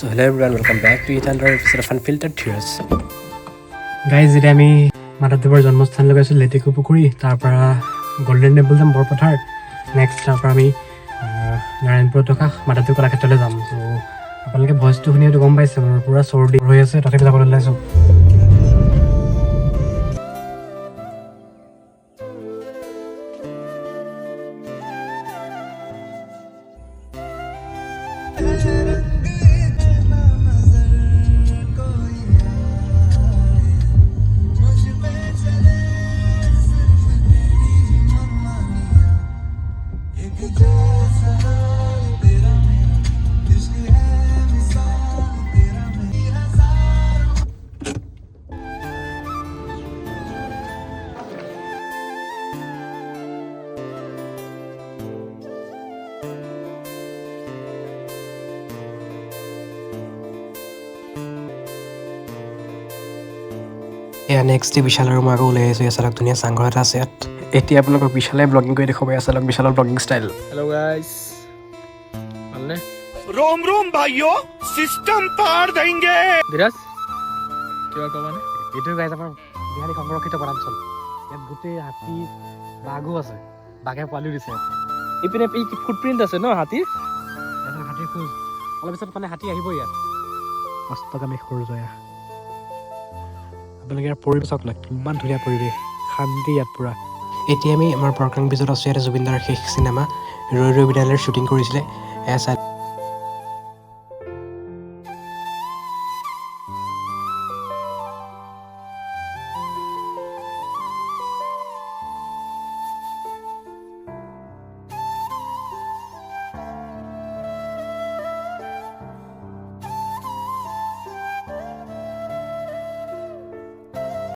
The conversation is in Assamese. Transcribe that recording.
So hello everyone, welcome back to yet another episode of Unfiltered Tears. Guys এতিয়া আমি মাধৱদেৱৰ জন্মস্থানলৈ গৈছোঁ লেটেকু পুখুৰী, তাৰপৰা গল্ডেন টেম্পল যাম বৰপথাৰ, নেক্সট তাৰপৰা আমি নাৰায়ণপুৰত থকা মাধৱদেৱ কলাক্ষেত্ৰলৈ যাম। ত' আপোনালোকে ভইচটো শুনি হয়তো গম পাইছে মোৰ পূৰা চৰ্দি হৈ আছে, তথাপি যাবলৈ ওলাইছোঁ। এয়া নেক্সট বিশাল আৰু মই আকৌ ওলাই আহিছোঁ। এচালক ধুনীয়া চাংঘৰ এটা আছে ইয়াত। এতিয়া আপোনালোকক বিশালে ব্লগিং কৰি দেখুৱাব, এচালক বিশালৰ ব্লগিং ষ্টাইল। हेलो गाइस मानने रोम रोम भाइयों सिस्टम पार देंगे। धीरज क्या कहा मैंने এইটো গাইজ আমাৰ বিহালী সংৰক্ষিত বনাঞ্চল। ইয়াত গোটেই হাতী বাঘো আছে, বাঘে পোৱালিও দিছে। इपिने पे की फुटप्रिंट আছে ন হাতীৰ ইয়াত হাতীৰ খোজ, অলপ পিছত মানে হাতী আহিব ইয়াত। অস্তগামী সূৰ্যয়া, আপোনালোকে ইয়াৰ পৰিৱেশ চাওক না, কিমান ধুনীয়া পৰিৱেশ, শান্তি ইয়াত পূৰা। এতিয়া আমি আমাৰ বৰকাং ব্ৰিজত আছোঁ। ইয়াতে জুবিনদাৰ শেষ চিনেমা ৰৈ ৰৈ বিনালেৰ শ্বুটিং কৰিছিলে। এয়া চাই